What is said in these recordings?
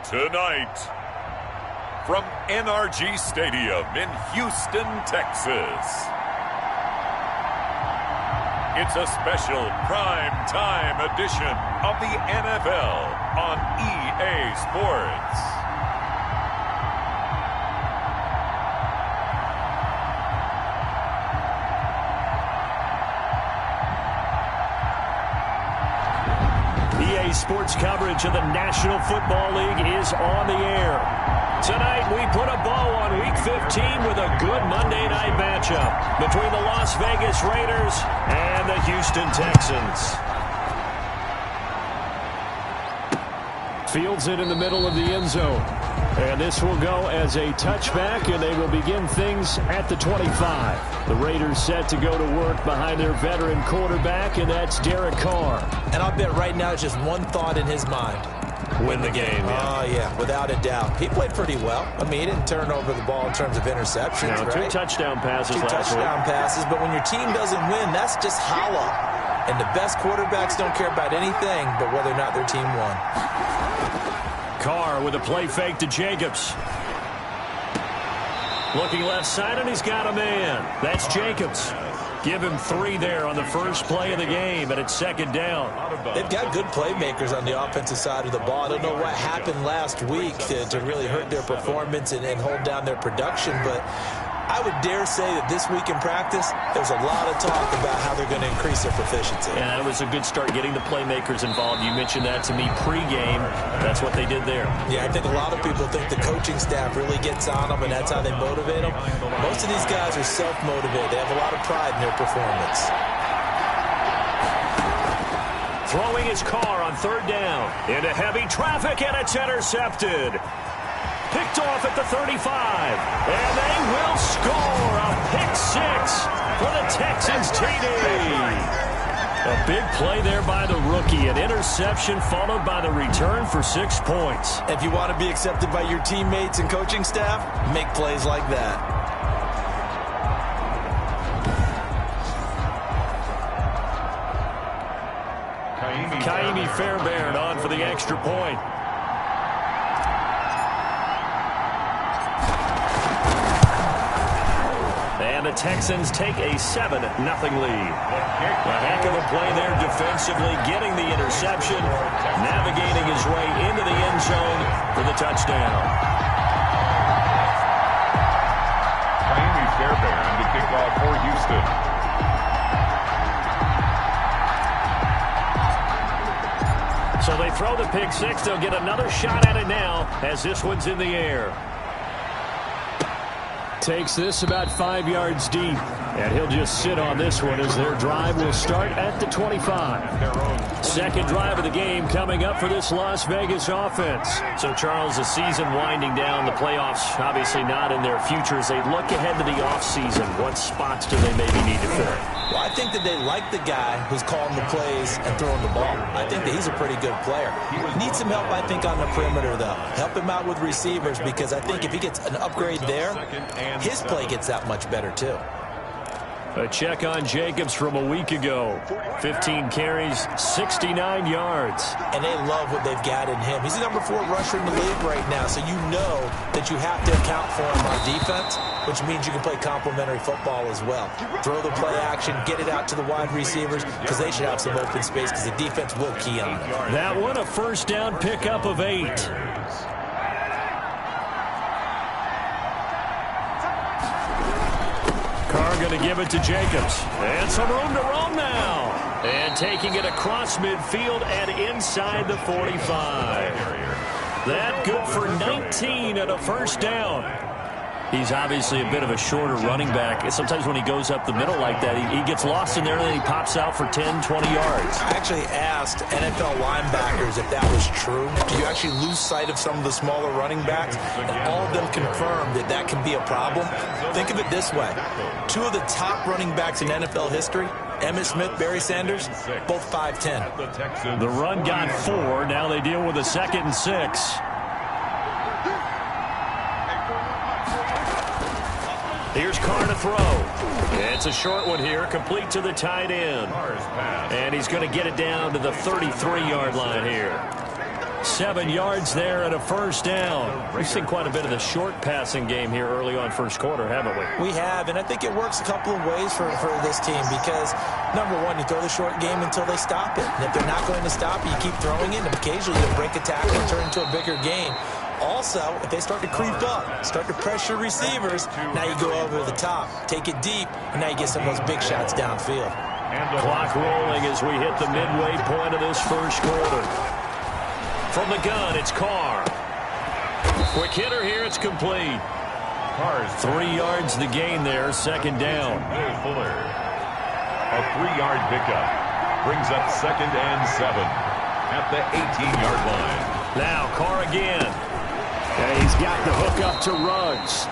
Tonight, from NRG Stadium in Houston, Texas, it's a special prime-time edition of the NFL on EA Sports. Sports coverage of the National Football League is on the air. Tonight, we put a bow on Week 15 with a good Monday night matchup between the Las Vegas Raiders and the Houston Texans. Fields it in the middle of the end zone. And this will go as a touchback, and they will begin things at the 25. The Raiders set to go to work behind their veteran quarterback, and that's Derek Carr. And I'll bet right now it's just one thought in his mind. Win the game. Oh, yeah, without a doubt. He played pretty well. I mean, he didn't turn over the ball in terms of interceptions, no, right? Two touchdown passes last week. Touchdown passes, but when your team doesn't win, that's just hollow. And the best quarterbacks don't care about anything but whether or not their team won. Carr with a play fake to Jacobs. Looking left side, and he's got a man. That's Jacobs. Give him 3 there on the first play of the game, and it's second down. They've got good playmakers on the offensive side of the ball. I don't know what happened last week to really hurt their performance and hold down their production, but I would dare say that this week in practice, there's a lot of talk about how they're going to increase their proficiency. Yeah, it was a good start getting the playmakers involved. You mentioned that to me pregame. That's what they did there. Yeah, I think a lot of people think the coaching staff really gets on them, and that's how they motivate them. Most of these guys are self-motivated. They have a lot of pride in their performance. Throwing his Carr on third down. Into heavy traffic, and it's intercepted. Picked off at the 35, and they will score a pick 6 for the Texans TD. A big play there by the rookie, an interception followed by the return for 6 points. If you want to be accepted by your teammates and coaching staff, make plays like that. Kaimi Fairbairn on for the extra point. And the Texans take a 7-0 lead. A heck of a play there defensively, getting the interception, navigating his way into the end zone for the touchdown. Kaimi Fairbairn to kick off for Houston. So they throw the pick 6. They'll get another shot at it now as this one's in the air. Takes this about 5 yards deep, and he'll just sit on this one as their drive will start at the 25. Second drive of the game coming up for this Las Vegas offense. So, Charles, the season winding down, the playoffs obviously not in their future. As they look ahead to the offseason, what spots do they maybe need to fill? Well, I think that they like the guy who's calling the plays and throwing the ball. I think that he's a pretty good player. He needs some help, I think, on the perimeter, though. Help him out with receivers, because I think if he gets an upgrade there, his play gets that much better, too. A check on Jacobs from a week ago. 15 carries, 69 yards. And they love what they've got in him. He's the number 4 rusher in the league right now, so you know that you have to account for him on defense, which means you can play complementary football as well. Throw the play action, get it out to the wide receivers, because they should have some open space, because the defense will key on it. That one, a first down pickup of 8. Carr going to give it to Jacobs. And some room to roam now. And taking it across midfield and inside the 45. That good for 19 and a first down. He's obviously a bit of a shorter running back. Sometimes when he goes up the middle like that, he gets lost in there, and then he pops out for 10, 20 yards. I actually asked NFL linebackers if that was true. Do you actually lose sight of some of the smaller running backs? And all of them confirmed that that can be a problem. Think of it this way. 2 of the top running backs in NFL history, Emmitt Smith, Barry Sanders, both 5'10". The run got 4. Now they deal with a 2nd and 6. Here's Carr to throw. It's a short one here, complete to the tight end. And he's going to get it down to the 33-yard line here. 7 yards there and a first down. We've seen quite a bit of the short passing game here early on first quarter, haven't we? We have, and I think it works a couple of ways for this team because, number one, you throw the short game until they stop it. And if they're not going to stop it, you keep throwing it, and occasionally you'll break a tackle and turn into a bigger game. Also, if they start to creep up, start to pressure receivers, now you go over the top, take it deep, and now you get some of those big shots downfield. Clock rolling as we hit the midway point of this first quarter. From the gun, it's Carr. Quick hitter here, it's complete. 3 yards the gain there, second down. Fuller. A 3-yard pickup. Brings up 2nd and 7 at the 18-yard line. Now Carr again. And he's got the hook up to Ruggs.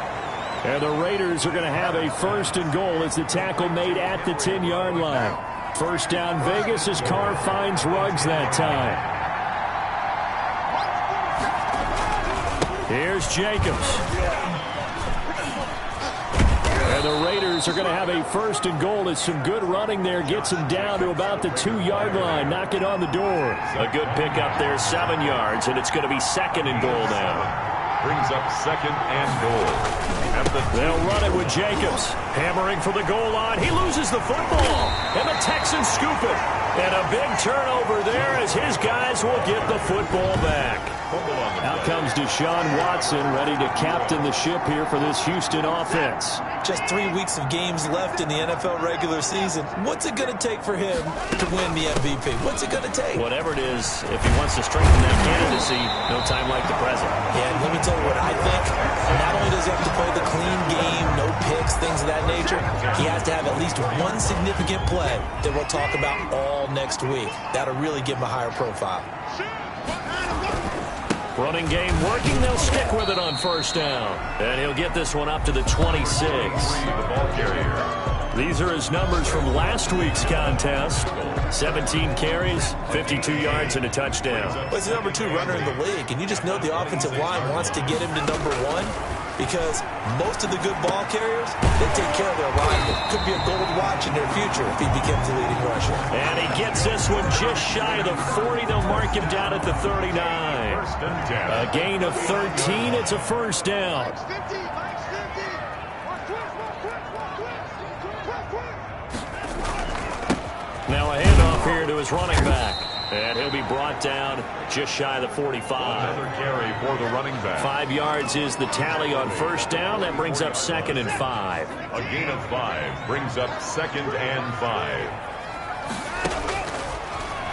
And the Raiders are going to have a first and goal as the tackle made at the 10-yard line. First down Vegas as Carr finds Ruggs that time. Here's Jacobs. And the Raiders are going to have a first and goal as some good running there gets him down to about the 2-yard line. Knock it on the door. A good pickup there, 7 yards, and it's going to be second and goal now. Brings up 2nd and goal. They'll run it with Jacobs. Hammering for the goal line. He loses the football. And the Texans scoop it. And a big turnover there as his guys will get the football back. Out comes Deshaun Watson, ready to captain the ship here for this Houston offense. Just 3 weeks of games left in the NFL regular season. What's it going to take for him to win the MVP? What's it going to take? Whatever it is, if he wants to strengthen that candidacy, no time like the present. And let me tell you what I think. Not only does he have to play the clean game, no picks, things of that nature, he has to have at least one significant play that we'll talk about all next week. That'll really give him a higher profile. Running game working. They'll stick with it on first down. And he'll get this one up to the 26. The ball carrier. These are his numbers from last week's contest. 17 carries, 52 yards, and a touchdown. Well, he's the number 2 runner in the league, and you just know the offensive line wants to get him to number 1 because most of the good ball carriers, they take care of their linemen. Could be a gold watch in their future if he becomes the leading rusher. And he gets this one just shy of the 40. They'll mark him down at the 39. A gain of 13. It's a first down. Now a handoff here to his running back. And he'll be brought down just shy of the 45. Another carry for the running back. 5 yards is the tally on first down. That brings up 2nd and 5. A gain of 5 brings up 2nd and 5.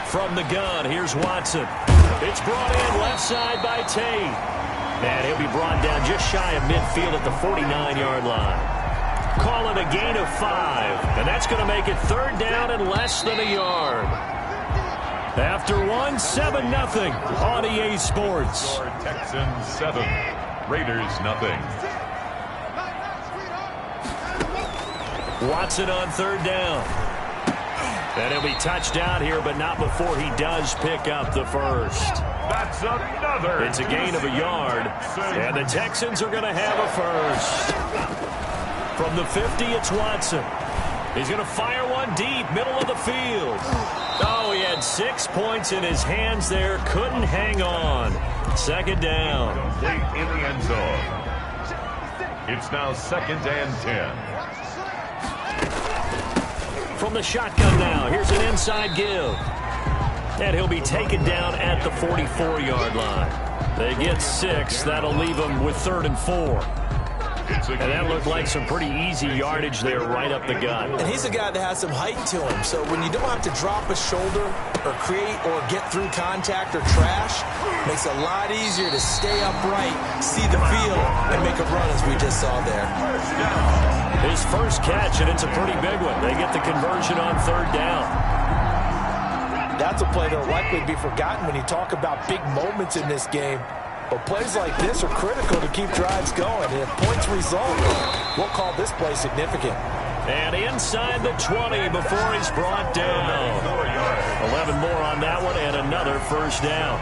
From the gun, here's Watson. It's brought in left side by Tate. And he'll be brought down just shy of midfield at the 49-yard line. Call it a gain of 5. And that's going to make it third down and less than a yard. After 1, 7-0 on EA Sports. Texans 7, Raiders nothing. Watson on third down. And he'll be touched out here, but not before he does pick up the first. That's another. It's a gain of a yard, and the Texans are going to have a first. From the 50, it's Watson. He's going to fire one deep, middle of the field. Oh, he had 6 points in his hands there. Couldn't hang on. Second down. Complete in the end zone. It's now 2nd and 10. From the shotgun now, here's an inside give. And he'll be taken down at the 44-yard line. They get 6. That'll leave them with 3rd and 4. And that looked like some pretty easy yardage there right up the gut. And he's a guy that has some height to him. So when you don't have to drop a shoulder or create or get through contact or trash, it makes it a lot easier to stay upright, see the field, and make a run as we just saw there. His first catch, and it's a pretty big one. They get the conversion on third down. That's a play that'll likely be forgotten when you talk about big moments in this game. But plays like this are critical to keep drives going. And if points result, we'll call this play significant. And inside the 20 before he's brought down. 11 more on that one and another first down.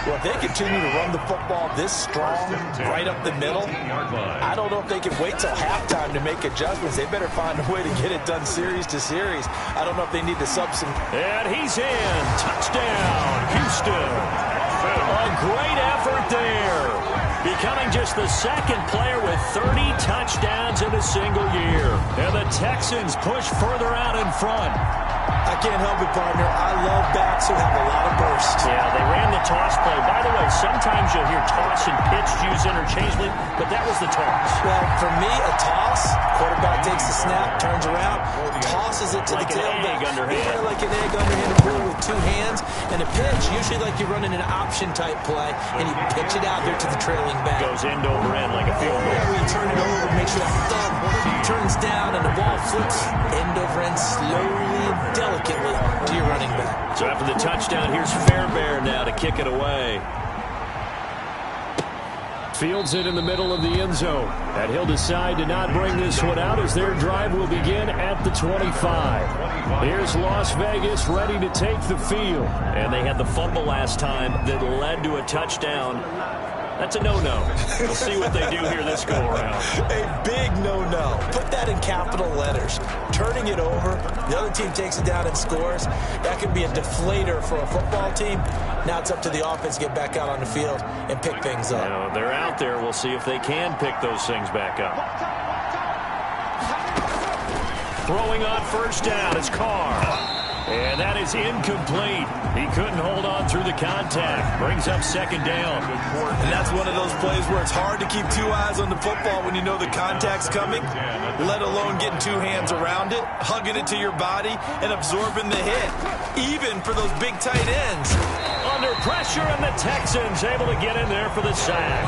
Well, if they continue to run the football this strong, right up the middle, I don't know if they can wait till halftime to make adjustments. They better find a way to get it done series to series. I don't know if they need to sub some. And he's in. Touchdown, Houston. A great effort there. Becoming just the second player with 30 touchdowns in a single year. And the Texans push further out in front. I can't help it, partner. I love backs who have a lot of burst. Yeah, they ran the toss play. By the way, sometimes you'll hear toss and pitch used interchangeably, but that was the toss. Well, for me, a toss, quarterback takes the snap, turns around, tosses it to like the tailback. Yeah, like an egg underhand rule with two hands. And a pitch, usually like you're running an option-type play, and you pitch it out there to the trailing back. Goes end over end like a field goal. Yeah, where you turn it over, make sure that thumb turns down, and the ball flips end over end slowly and delicately to your running back. So after the touchdown, here's Fairbairn now to kick it away. Fields it in the middle of the end zone. And he'll decide to not bring this one out as their drive will begin at the 25. Here's Las Vegas ready to take the field. And they had the fumble last time that led to a touchdown. That's a no-no. We'll see what they do here this go-around. A big no-no. Put that in capital letters. Turning it over, the other team takes it down and scores. That could be a deflator for a football team. Now it's up to the offense to get back out on the field and pick things up. You know, they're out there. We'll see if they can pick those things back up. Throwing on first down, it's Carr. And that is incomplete. He couldn't hold on through the contact. Brings up second down. And that's one of those plays where it's hard to keep two eyes on the football when you know the contact's coming, let alone getting two hands around it, hugging it to your body, and absorbing the hit, even for those big tight ends. Under pressure, and the Texans able to get in there for the sack.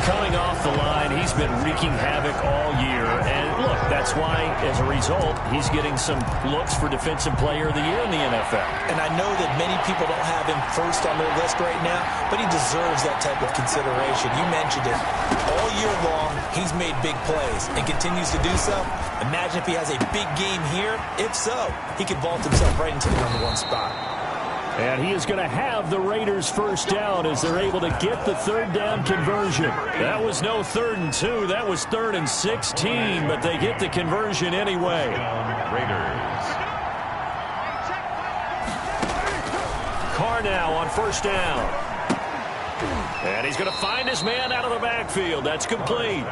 Coming off the line, he's been wreaking havoc all year. And look, that's why, as a result, he's getting some looks for Defensive Player of the Year in the NFL. And I know that many people don't have him first on their list right now, but he deserves that type of consideration. You mentioned it. All year long, he's made big plays and continues to do so. Imagine if he has a big game here. If so, he could vault himself right into the #1 spot. And he is going to have the Raiders first down as they're able to get the third down conversion. That was no 3rd and 2. That was 3rd and 16, but they get the conversion anyway. Raiders. Carr now on first down. And he's going to find his man out of the backfield. That's complete.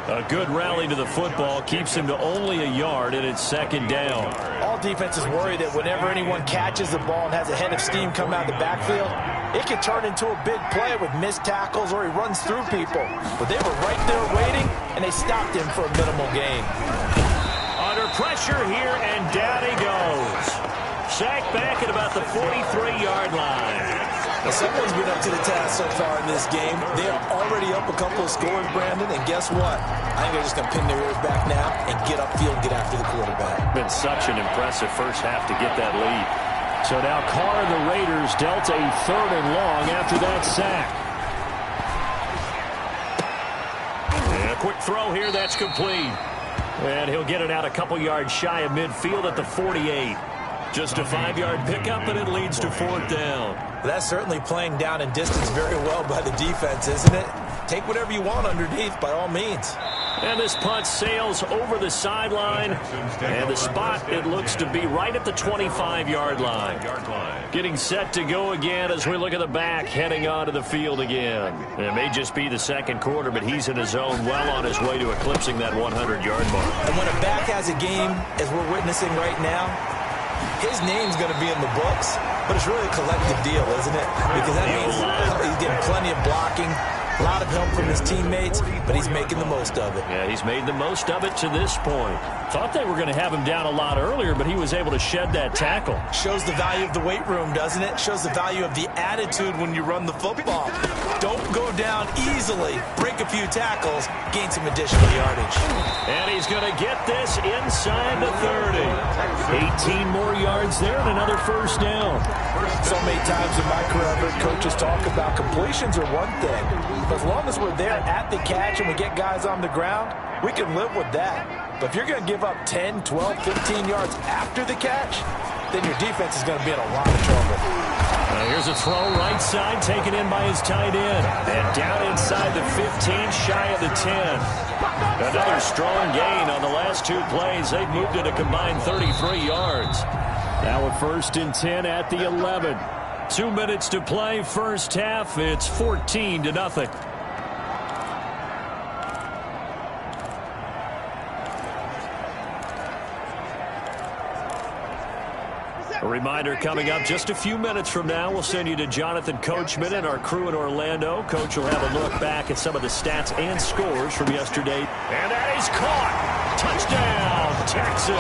A good rally to the football keeps him to only a yard, and it's second down. All defenses worry that whenever anyone catches the ball and has a head of steam come out of the backfield, it can turn into a big play with missed tackles or he runs through people. But they were right there waiting, and they stopped him for a minimal gain. Under pressure here, and down he goes. Sacked back at about the 43-yard line. Now, someone's been up to the task so far in this game. They are already up a couple of scores, Brandon, and guess what? I think they're just going to pin their ears back now and get upfield and get after the quarterback. Been such an impressive first half to get that lead. So now Carr and the Raiders dealt a 3rd and long after that sack. And a quick throw here, that's complete. And he'll get it out a couple yards shy of midfield at the 48. Just a 5-yard pickup, and it leads to 4th down. That's certainly playing down and distance very well by the defense, isn't it? Take whatever you want underneath, by all means. And this punt sails over the sideline. And the spot, it looks to be right at the 25-yard line. Getting set to go again as we look at the back, heading onto the field again. It may just be the second quarter, but he's in his zone, well on his way to eclipsing that 100-yard mark. And when a back has a game, as we're witnessing right now, his name's going to be in the books, but it's really a collective deal, isn't it? Because that means he's getting plenty of blocking, a lot of help from his teammates, but he's making the most of it. Yeah, he's made the most of it to this point. Thought they were going to have him down a lot earlier, but he was able to shed that tackle. Shows the value of the weight room, doesn't it? Shows the value of the attitude when you run the football. Don't go down easily, break a few tackles, gain some additional yardage. And he's going to get this inside the 30. 18 more yards there and another first down. So many times in my career, I've heard coaches talk about completions are one thing. But as long as we're there at the catch and we get guys on the ground, we can live with that. But if you're going to give up 10, 12, 15 yards after the catch, then your defense is going to be in a lot of trouble. Here's a throw right side taken in by his tight end. And down inside the 15, shy of the 10. Another strong gain on the last 2 plays. They've moved it a combined 33 yards. Now a 1st and 10 at the 11. 2 minutes to play, first half. It's 14-0. A reminder coming up just a few minutes from now. We'll send you to Jonathan Coachman and our crew in Orlando. Coach will have a look back at some of the stats and scores from yesterday. And that is caught. Touchdown, Texans.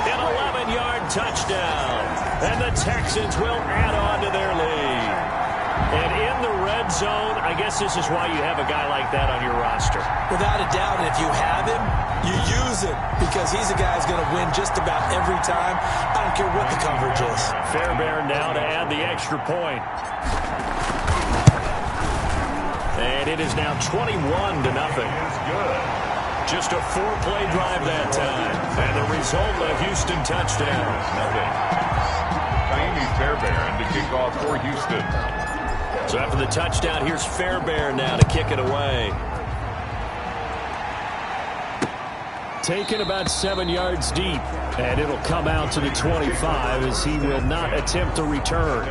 An 11-yard touchdown. And the Texans will add on to their lead. And in the red zone, I guess this is why you have a guy like that on your roster. Without a doubt, and if you have him, you use him because he's a guy who's going to win just about every time. I don't care what the coverage is. Fairbairn now to add the extra point. And it is now 21-0. Just a 4-play drive that time. And the result, a Houston touchdown. Fairbairn to kick off for Houston. So after the touchdown, here's Fairbairn now to kick it away. Taken about 7 yards deep, and it'll come out to the 25 as he will not attempt to return.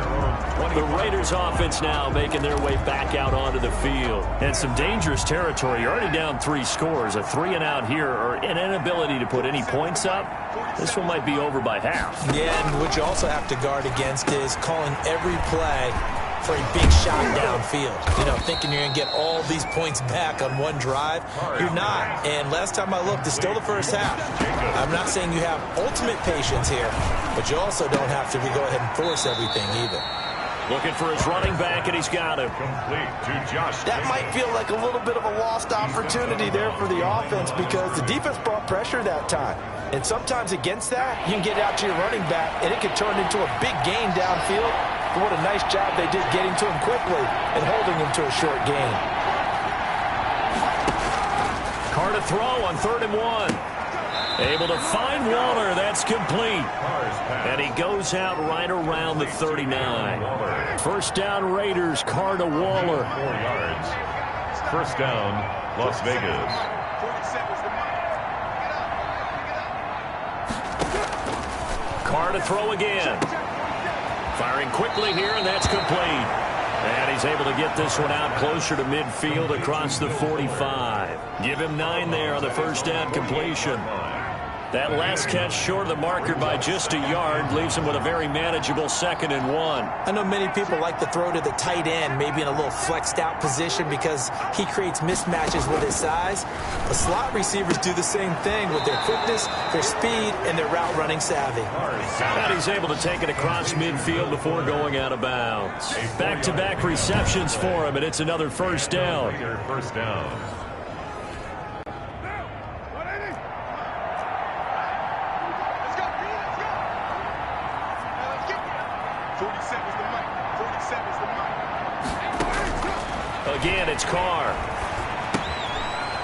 The Raiders offense now making their way back out onto the field. And some dangerous territory. You're already down 3 scores. A 3-and-out here, or an inability to put any points up. This one might be over by half. Yeah, and what you also have to guard against is calling every play for a big shot downfield. You know, thinking you're going to get all these points back on one drive. You're not. And last time I looked, it's still the first half. I'm not saying you have ultimate patience here, but you also don't have to go ahead and force everything either. Looking for his running back, and he's got him. Complete to Josh. That might feel like a little bit of a lost opportunity there for the offense because the defense brought pressure that time. And sometimes against that, you can get out to your running back, and it could turn into a big gain downfield. But what a nice job they did getting to him quickly and holding him to a short gain. Carr to throw on 3rd and 1. Able to find Waller. That's complete. And he goes out right around the 39. First down, Raiders. Carr to Waller. 4 yards. First down, Las Vegas. Carr to throw again. Firing quickly here, and that's complete. And he's able to get this one out closer to midfield across the 45. Give him 9 there on the first down completion. That last catch short of the marker by just a yard leaves him with a very manageable 2nd and 1. I know many people like to throw to the tight end, maybe in a little flexed out position because he creates mismatches with his size. The slot receivers do the same thing with their quickness, their speed, and their route running savvy. And he's able to take it across midfield before going out of bounds. Back-to-back receptions for him, and it's another first down. First down. Again, it's Carr.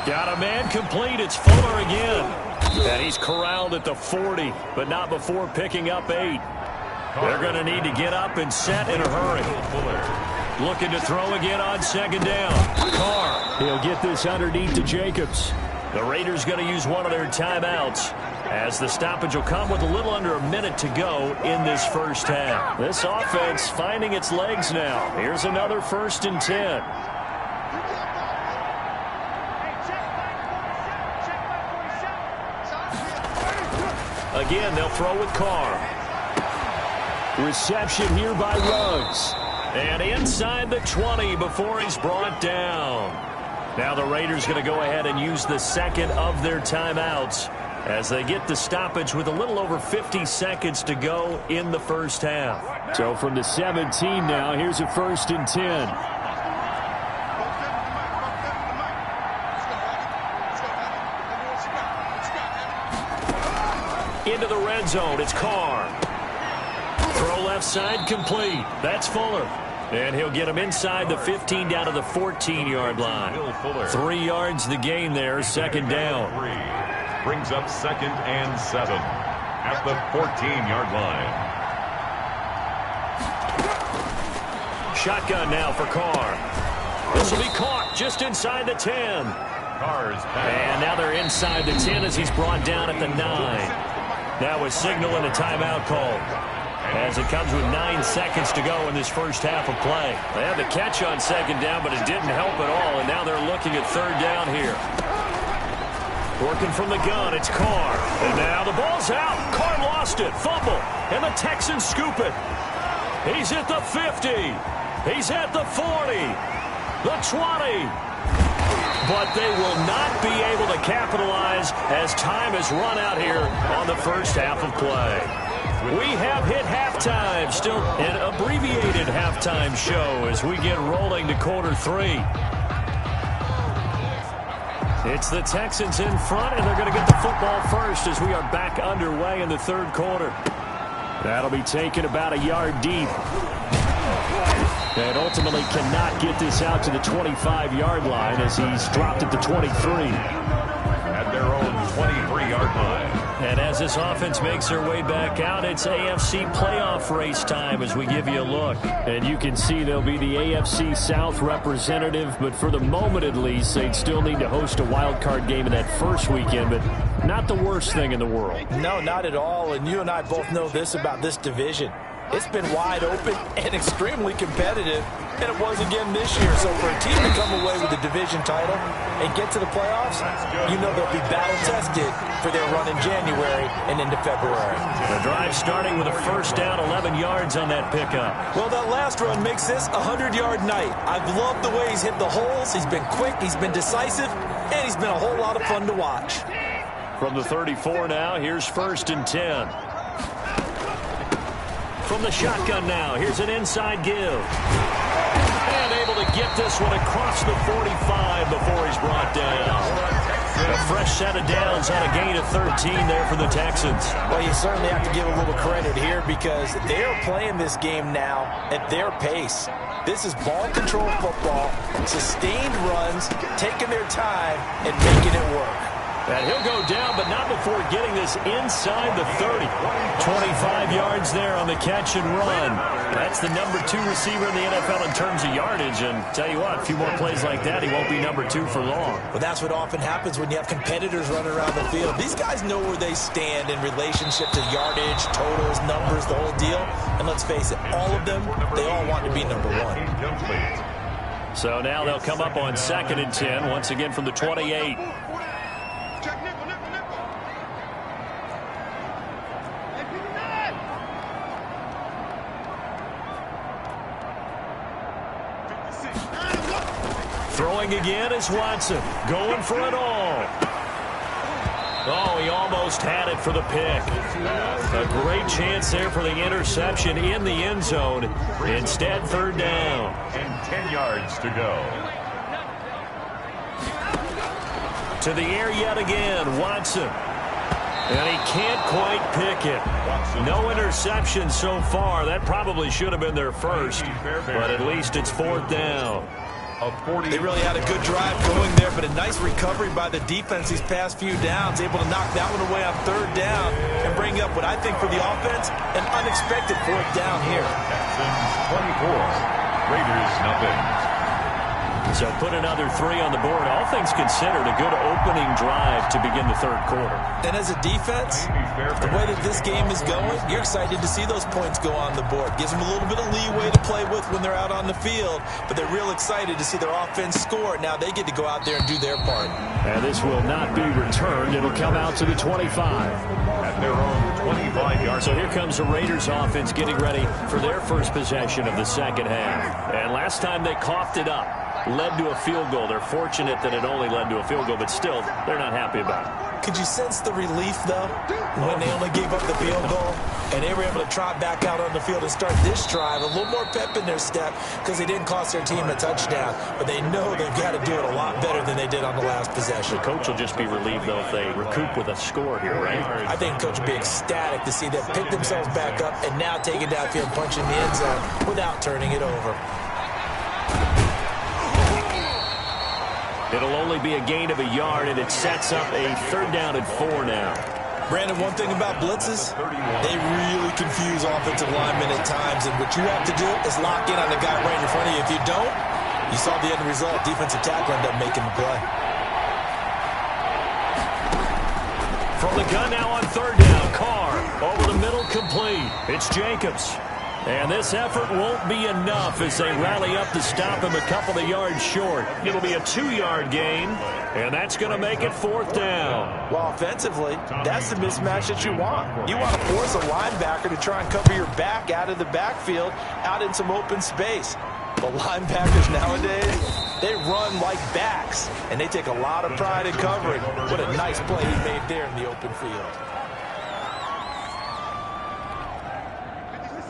Got a man complete. It's Fuller again. And he's corralled at the 40, but not before picking up 8. They're going to need to get up and set in a hurry. Looking to throw again on 2nd down. Carr. He'll get this underneath to Jacobs. The Raiders going to use one of their timeouts, as the stoppage will come with a little under a minute to go in this first half. This offense finding its legs now. Here's another 1st and 10. Again, they'll throw with Carr. Reception here by Ruggs. And inside the 20 before he's brought down. Now the Raiders going to go ahead and use the 2nd of their timeouts as they get the stoppage with a little over 50 seconds to go in the first half. So from the 17 now, here's a 1st and 10. Into the red zone, it's Carr. Throw left side, complete. That's Fuller. And he'll get him inside the 15 down to the 14-yard line. 3 yards the gain there, 2nd down. Brings up 2nd and 7 at the 14-yard line. Shotgun now for Carr. This will be caught just inside the 10. Carr's back. And now they're inside the 10 as he's brought down at the 9. Now with signaling a timeout call. as it comes with 9 seconds to go in this first half of play. They had the catch on second down, but it didn't help at all, and now they're looking at third down here. Working from the gun, it's Carr. And now the ball's out. Carr lost it. Fumble. And the Texans scoop it. He's at the 50. He's at the 40. The 20. But they will not be able to capitalize as time has run out here on the first half of play. We have hit halftime, still an abbreviated halftime show as we get rolling to quarter 3. It's the Texans in front, and they're going to get the football first as we are back underway in the third quarter. That'll be taken about a yard deep. And ultimately cannot get this out to the 25-yard line as he's dropped at the 23. At their own 23-yard line. And as this offense makes their way back out, it's AFC playoff race time as we give you a look. And you can see they'll be the AFC South representative, but for the moment at least, they'd still need to host a wild card game in that first weekend, but not the worst thing in the world. No, not at all. And you and I both know this about this division. It's been wide open and extremely competitive, and it was again this year. So for a team to come away with the division title and get to the playoffs, you know they'll be battle-tested for their run in January and into February. The drive starting with a first down, 11 yards on that pickup. Well, that last run makes this a 100-yard night. I've loved the way he's hit the holes. He's been quick, he's been decisive, and he's been a whole lot of fun to watch. From the 34 now, here's first and 10. From the shotgun now, here's an inside give. And able to get this one across the 45 before he's brought down. A fresh set of downs on a gain of 13 there for the Texans. Well, you certainly have to give a little credit here because they're playing this game now at their pace. This is ball control football, sustained runs, taking their time and making it work. And he'll go down, but not before getting this inside the 30. 25 yards there on the catch and run. That's the number 2 receiver in the NFL in terms of yardage. And tell you what, a few more plays like that, he won't be number 2 for long. Well, that's what often happens when you have competitors running around the field. These guys know where they stand in relationship to yardage, totals, numbers, the whole deal. And let's face it, all of them, they all want to be number 1. So now they'll come up on 2nd and 10, once again from the 28. Throwing again is Watson, going for it all. Oh, he almost had it for the pick. A great chance there for the interception in the end zone. Instead, third down. And 10 yards to go. To the air yet again, Watson. And he can't quite pick it. No interception so far. That probably should have been their first, but at least it's fourth down. They really had a good drive going there, but a nice recovery by the defense these past few downs, able to knock that one away on third down and bring up what I think for the offense, an unexpected fourth down here. Texans 24, Raiders nothing. So put another 3 on the board. All things considered, a good opening drive to begin the third quarter. And as a defense, the way that this game is going, you're excited to see those points go on the board. Gives them a little bit of leeway to play with when they're out on the field, but they're real excited to see their offense score. Now they get to go out there and do their part. And this will not be returned. It'll come out to the 25. At their own 25-yard. So here comes the Raiders offense getting ready for their first possession of the second half. And last time they coughed it up, led to a field goal. They're fortunate that it only led to a field goal, but still, they're not happy about it. Could you sense the relief, though, when they only gave up the field goal and they were able to trot back out on the field and start this drive? A little more pep in their step because they didn't cost their team a touchdown, but they know they've got to do it a lot better than they did on the last possession. The coach will just be relieved, though, if they recoup with a score here, right? I think coach will be ecstatic to see them pick themselves back up and now take it downfield, punching the end zone without turning it over. It'll only be a gain of a yard, and it sets up a third down and 4 now. Brandon, one thing about blitzes, they really confuse offensive linemen at times, and what you have to do is lock in on the guy right in front of you. If you don't, you saw the end result. Defensive tackle ended up making the play. From the gun now on third down, Carr over the middle, incomplete. It's Jacobs. And this effort won't be enough as they rally up to stop him a couple of yards short. It'll be a 2-yard gain, and that's going to make it 4th down. Well, offensively, that's the mismatch that you want. You want to force a linebacker to try and cover your back out of the backfield, out in some open space. But linebackers nowadays, they run like backs, and they take a lot of pride in covering. What a nice play he made there in the open field.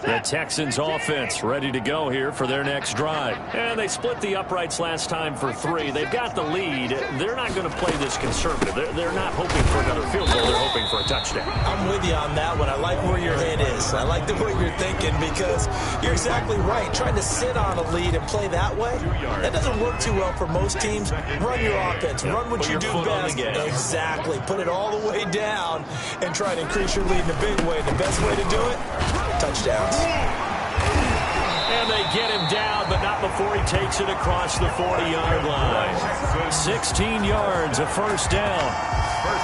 The Texans offense ready to go here for their next drive. And they split the uprights last time for 3. They've got the lead. They're not going to play this conservative. They're not hoping for another field goal. They're hoping for a touchdown. I'm with you on that one. I like where your head is. I like the way you're thinking because you're exactly right. Trying to sit on a lead and play that way, that doesn't work too well for most teams. Run your offense. Run what you do best. Exactly. Put it all the way down and try to increase your lead in a big way. The best way to do it, touchdowns. And they get him down, but not before he takes it across the 40-yard line. 16 yards, a 1st down.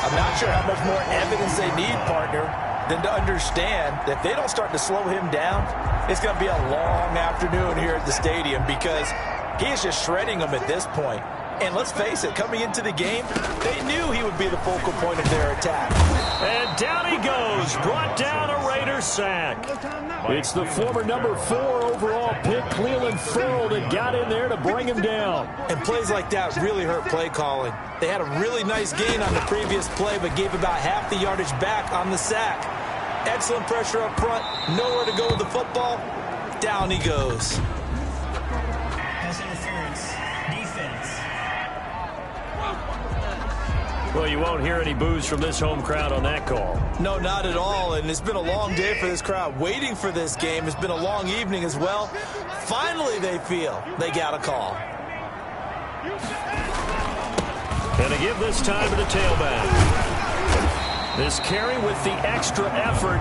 I'm not sure how much more evidence they need, partner, than to understand that if they don't start to slow him down, it's going to be a long afternoon here at the stadium because he is just shredding them at this point. And let's face it, coming into the game, they knew he would be the focal point of their attack. And down he goes, brought down a Raider sack. It's the former number 4 overall pick, Cleveland Ferrell, that got in there to bring him down. And plays like that really hurt play calling. They had a really nice gain on the previous play, but gave about half the yardage back on the sack. Excellent pressure up front, nowhere to go with the football. Down he goes. Well, you won't hear any boos from this home crowd on that call. No, not at all, and it's been a long day for this crowd waiting for this game. It's been a long evening as well. Finally, they feel they got a call. And they give this time to the tailback. This carry with the extra effort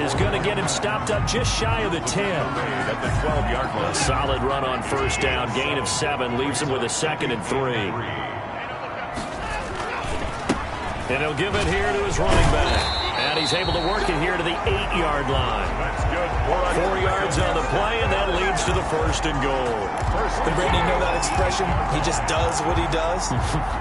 is going to get him stopped up just shy of the 10. At the 12-yard line. A solid run on 1st down, gain of 7, leaves him with a 2nd and 3. And he'll give it here to his running back. And he's able to work it here to the 8-yard line. That's good. 4 yards on the play, and that leads to the 1st and goal. And Brady, you know that expression? He just does what he does.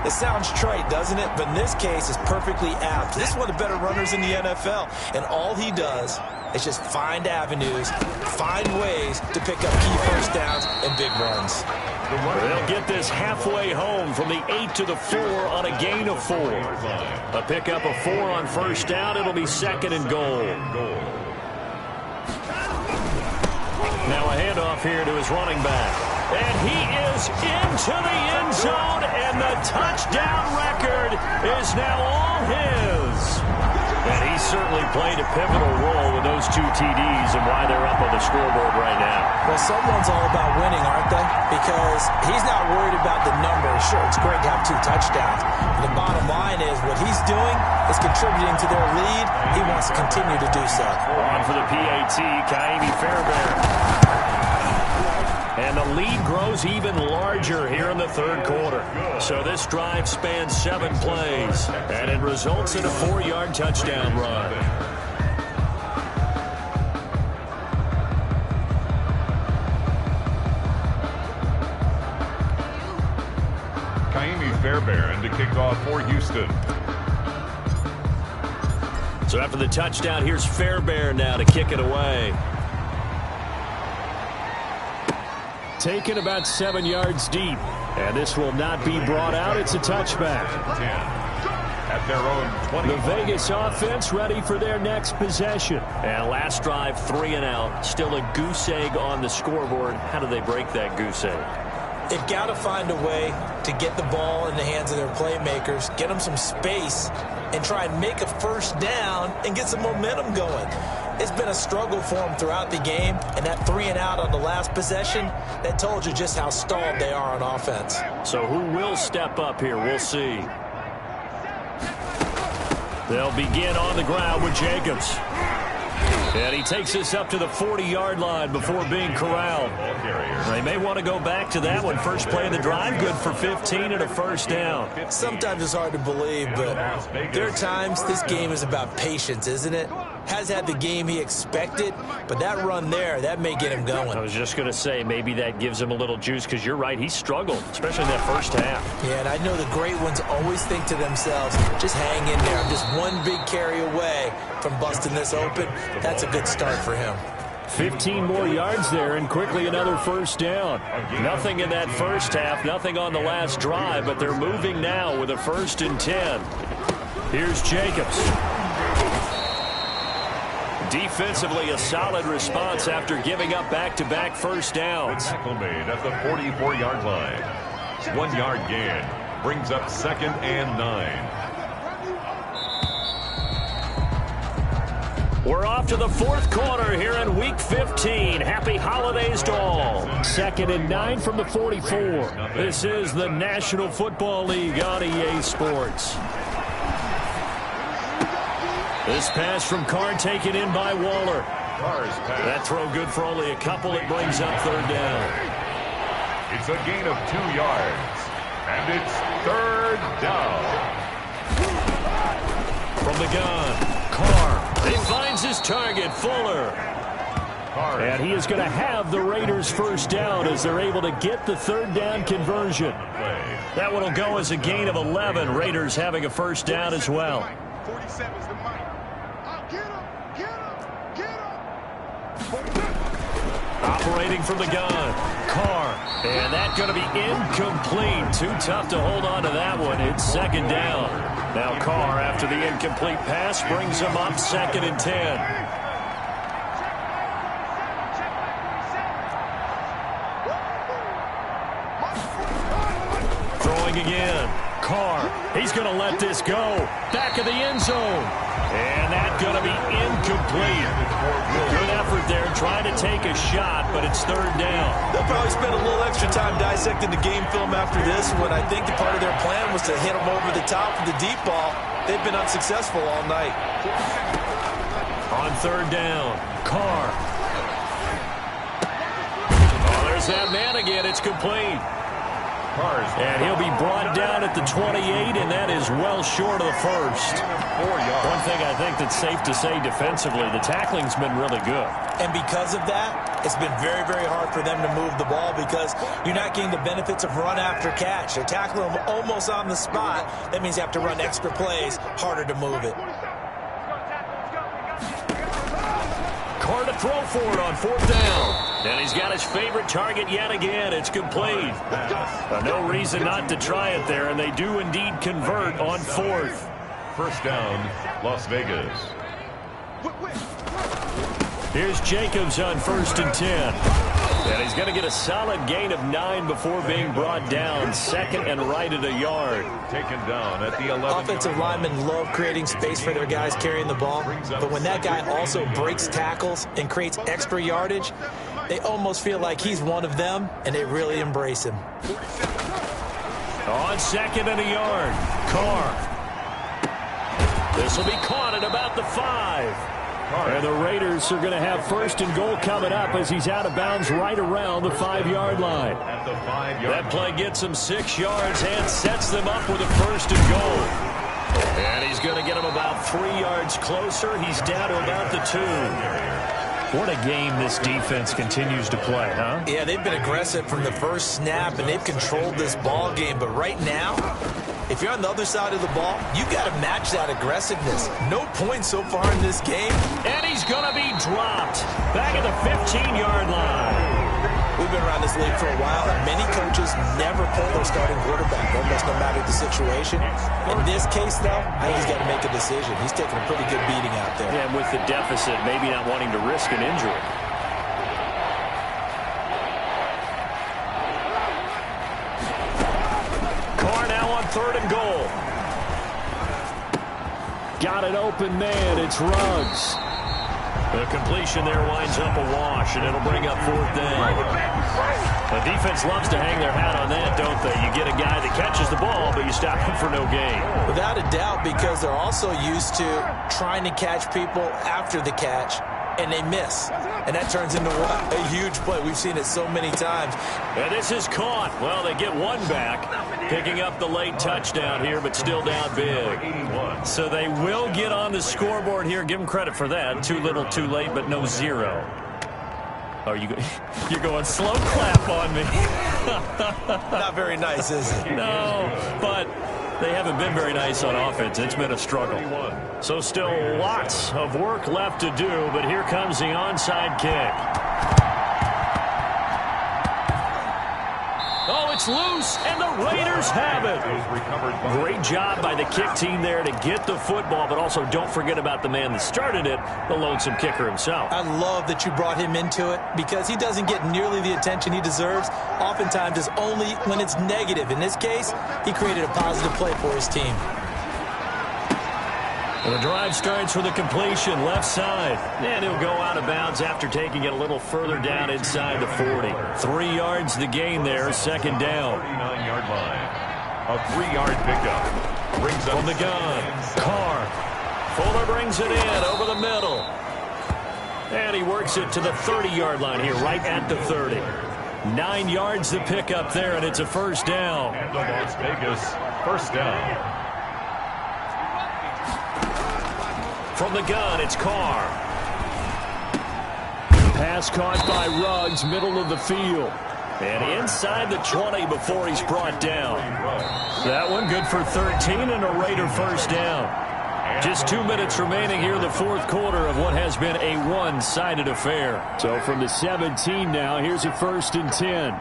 It sounds trite, doesn't it? But in this case, it's perfectly apt. This is one of the better runners in the NFL. And all he does is just find avenues, find ways to pick up key 1st downs and big runs. They'll get this halfway home from the 8 to the 4 on a gain of 4. A pickup of 4 on 1st down. It'll be 2nd and goal. Now a handoff here to his running back. And he is into the end zone, and the touchdown record is now all his. And he certainly played a pivotal role with those 2 TDs and why they're up on the scoreboard right now. Well, someone's all about winning, aren't they? Because he's not worried about the numbers. Sure, it's great to have 2 touchdowns. But the bottom line is what he's doing is contributing to their lead. He wants to continue to do so. On for the PAT, Kaimi Fairbairn. And the lead grows even larger here in the 3rd quarter. So this drive spans 7 plays, and it results in a 4-yard touchdown run. Kaimi Fairbairn to kick off for Houston. So after the touchdown, here's Fairbairn now to kick it away. Taken about 7 yards deep. And this will not be brought out. It's a touchback. 10 at their own 20. The Vegas offense ready for their next possession. And last drive, 3 and out. Still a goose egg on the scoreboard. How do they break that goose egg? They've got to find a way to get the ball in the hands of their playmakers, get them some space, and try and make a 1st down and get some momentum going. It's been a struggle for them throughout the game, and that 3 and out on the last possession, that told you just how stalled they are on offense. So who will step up here? We'll see. They'll begin on the ground with Jacobs. And he takes us up to the 40-yard line before being corralled. They may want to go back to that one. First play of the drive, good for 15 and a 1st down. Sometimes it's hard to believe, but there are times this game is about patience, isn't it? has had the game he expected, but that run there, that may get him going. I was just going to say, maybe that gives him a little juice, because you're right, he struggled, especially in that first half. Yeah, and I know the great ones always think to themselves, just hang in there. I'm just one big carry away from busting this open. That's a good start for him. 15 more yards there, and quickly another first down. Nothing in that first half, nothing on the last drive, but they're moving now with a 1st and 10. Here's Jacobs. Defensively, a solid response after giving up back-to-back first downs. Tackle made at the 44-yard line. 1 yard gain brings up 2nd and 9. We're off to the 4th quarter here in Week 15. Happy holidays to all. 2nd and 9 from the 44. This is the National Football League on EA Sports. This pass from Carr taken in by Waller. That throw good for only a couple. It brings up 3rd down. It's a gain of 2 yards. And it's 3rd down. From the gun, Carr. He finds his target, Fuller. And he is going to have the Raiders' first down as they're able to get the 3rd down conversion. That one will go as a gain of 11. Raiders having a first down as well. 47's the mic. Operating from the gun, Carr. And that's going to be incomplete. Too tough to hold on to that one. It's 2nd down. Now Carr, after the incomplete pass, brings him up 2nd and 10. Throwing again. Carr. He's going to let this go. Back of the end zone. And that's going to be incomplete. Good effort there trying to take a shot, but it's 3rd down. They'll probably spend a little extra time dissecting the game film after this one. I think the part of their plan was to hit them over the top with the deep ball. They've been unsuccessful all night. On 3rd down, Carr. Oh, there's that man again. It's complete. And he'll be brought down at the 28, and that is well short of the first. One thing I think that's safe to say defensively, the tackling's been really good. And because of that, it's been very, very hard for them to move the ball because you're not getting the benefits of run after catch. They're tackling them almost on the spot. That means you have to run extra plays, harder to move it. Carr to throw for it on 4th down. And he's got his favorite target yet again. It's complete. No reason not to try it there, and they do indeed convert on 4th. First down, Las Vegas. Here's Jacobs on 1st and 10. And he's going to get a solid gain of 9 before being brought down. 2nd and right at a yard. Taken down at the 11. Offensive linemen love creating space for their guys carrying the ball. But when that guy also breaks tackles and creates extra yardage, they almost feel like he's one of them, and they really embrace him. On 2nd and a yard, Carr. This will be caught at about the 5. And the Raiders are going to have 1st and goal coming up as he's out of bounds right around the 5-yard line. At the 5-yard that play gets him 6 yards and sets them up with a 1st and goal. And he's going to get him about 3 yards closer. He's down to about the 2. What a game this defense continues to play, huh? Yeah, they've been aggressive from the first snap, and they've controlled this ball game. But right now, if you're on the other side of the ball, you got to match that aggressiveness. No points so far in this game. And he's going to be dropped back at the 15-yard line. We've been around this league for a while, and many coaches never pull their starting quarterback, almost no matter the situation. In this case, though, I think he's got to make a decision. He's taking a pretty good beating out there. Yeah, and with the deficit, maybe not wanting to risk an injury. Carr now on 3rd and goal. Got an open man. It's Ruggs. The completion there winds up a wash, and it'll bring up 4th down. The defense loves to hang their hat on that, don't they? You get a guy that catches the ball, but you stop him for no gain. Without a doubt, because they're also used to trying to catch people after the catch. and they miss. And that turns into what? A huge play. We've seen it so many times. And this is caught. Well, they get one back, picking up the late touchdown here, but still down big. So they will get on the scoreboard here. Give them credit for that. Too little, too late, but no zero. Oh, you're going slow clap on me. Not very nice, is it? No, but they haven't been very nice on offense. It's been a struggle. So still lots of work left to do, but here comes the onside kick. Oh, it's loose, and the Raiders have it. Great job by the kick team there to get the football, but also don't forget about the man that started it, the lonesome kicker himself. I love that you brought him into it because he doesn't get nearly the attention he deserves. Oftentimes it's only when it's negative. In this case, he created a positive play for his team. And the drive starts with a completion left side. And he'll go out of bounds after taking it a little further down inside the 40. 3 yards the gain there, second down. 39-yard line. A 3-yard pickup. Brings up from the gun. Carr. Fuller brings it in over the middle. And he works it to the 30-yard line here, right at the 30. 9 yards the pickup there, and it's a first down. And the Las Vegas first down. From the gun, it's Carr. Pass caught by Ruggs, middle of the field. And inside the 20 before he's brought down. That one good for 13 and a Raider first down. Just 2 minutes remaining here in the fourth quarter of what has been a one-sided affair. So from the 17 now, here's a 1st and 10.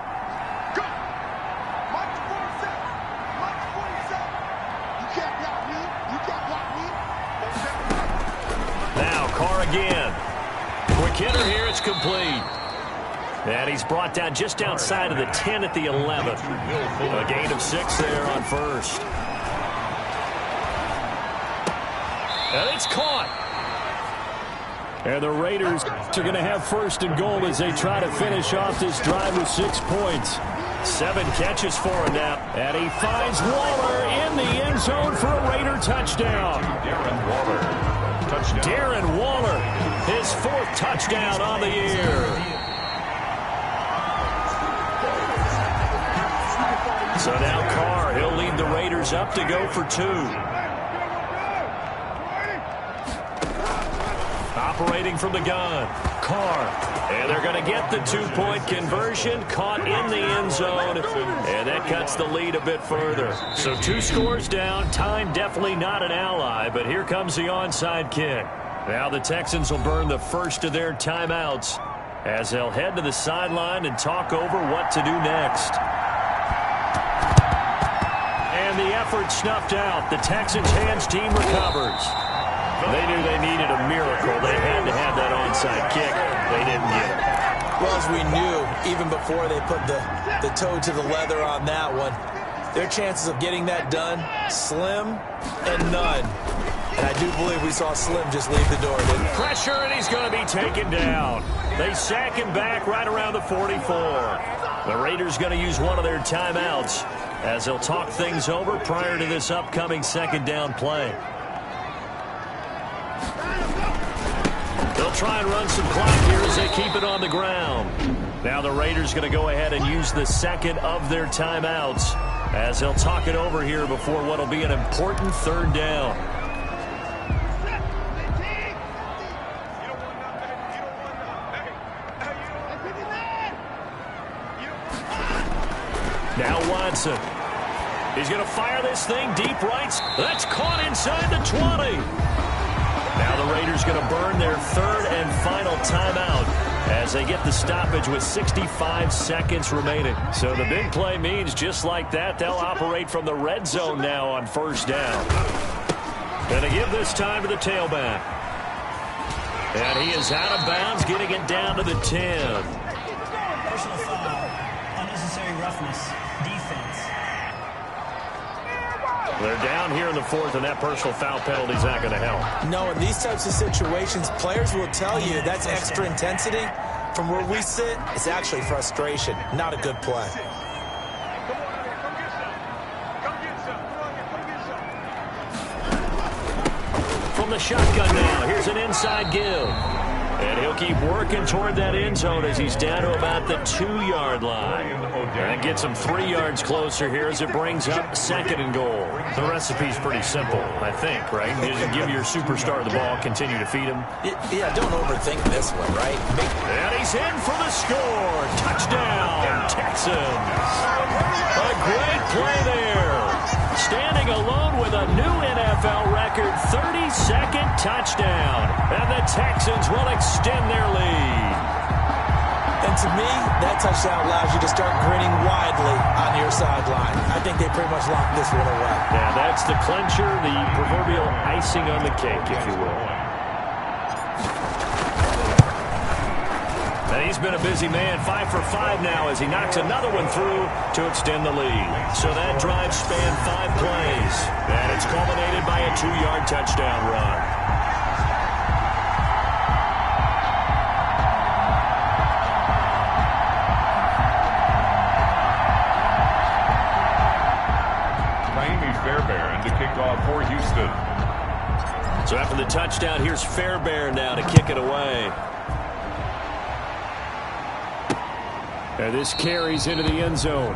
Again. Quick hitter here, it's complete. And he's brought down just outside of the 10 at the 11. A gain of 6 there on first. And it's caught. And the Raiders are going to have 1st and goal as they try to finish off this drive with 6 points. 7 catches for him now. And he finds Waller in the end zone for a Raider touchdown. Darren Waller. Touchdown. Darren Waller, his 4th touchdown on the year. So now Carr, he'll lead the Raiders up to go for 2. Operating from the gun, Carr. And they're going to get the 2-point conversion, caught in the end zone, and that cuts the lead a bit further. So 2 scores down, time definitely not an ally, but here comes the onside kick. Now the Texans will burn the first of their timeouts as they'll head to the sideline and talk over what to do next. And the effort snuffed out. The Texans hands team recovers. They knew they needed a miracle. They had to have that onside kick. They didn't get it. Well, as we knew, even before they put the toe to the leather on that one, their chances of getting that done, slim and none. And I do believe we saw Slim just leave the door. Pressure, and he's going to be taken down. They sack him back right around the 44. The Raiders going to use one of their timeouts as they'll talk things over prior to this upcoming second down play. They'll try and run some clock here as they keep it on the ground. Now the Raiders going to go ahead and use the second of their timeouts as they'll talk it over here before what will be an important 3rd down. Now Watson. He's going to fire this thing deep right. That's caught inside the 20. Now the Raiders going to burn their 3rd and final timeout as they get the stoppage with 65 seconds remaining. So the big play means just like that, they'll operate from the red zone now on 1st down. Going to give this time to the tailback. And he is out of bounds, getting it down to the 10. Personal foul, unnecessary roughness, defense. They're down here in the 4th, and that personal foul penalty is not going to help. No, in these types of situations, players will tell you that's extra intensity. From where we sit, it's actually frustration, not a good play. From the shotgun now, here's an inside give. And he'll keep working toward that end zone as he's down to about the 2-yard line. And gets him 3 yards closer here as it brings up 2nd and goal. The recipe's pretty simple, I think, right? You just give your superstar the ball, continue to feed him. Yeah, don't overthink this one, right? And he's in for the score. Touchdown, Texans. A great play there. Standing alone with a new NFL record 32nd touchdown. And the Texans will extend their lead. And to me, that touchdown allows you to start grinning widely on your sideline. I think they pretty much locked this one away. Yeah, that's the clincher, the proverbial icing on the cake, if you will. And he's been a busy man, 5 for 5 now as he knocks another one through to extend the lead. So that drive spanned 5 plays. And it's culminated by a 2-yard touchdown run. To kick off for Houston. So after the touchdown, here's Fairbairn now to kick it away. And this carries into the end zone.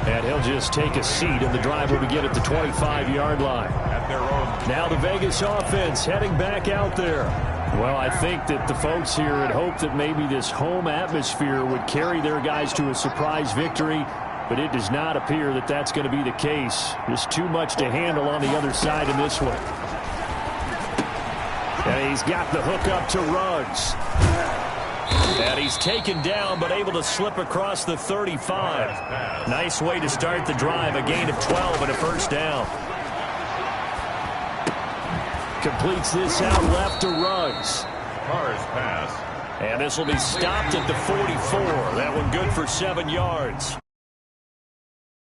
And he'll just take a seat, and the drive will begin at the 25-yard line. At their own. Now the Vegas offense heading back out there. Well, I think that the folks here had hoped that maybe this home atmosphere would carry their guys to a surprise victory. But it does not appear that that's going to be the case. Just too much to handle on the other side in this one. And he's got the hook up to Ruggs. And he's taken down but able to slip across the 35. Nice way to start the drive. A gain of 12 and a first down. Completes this out left to Ruggs. Carr's pass. And this will be stopped at the 44. That one good for 7 yards.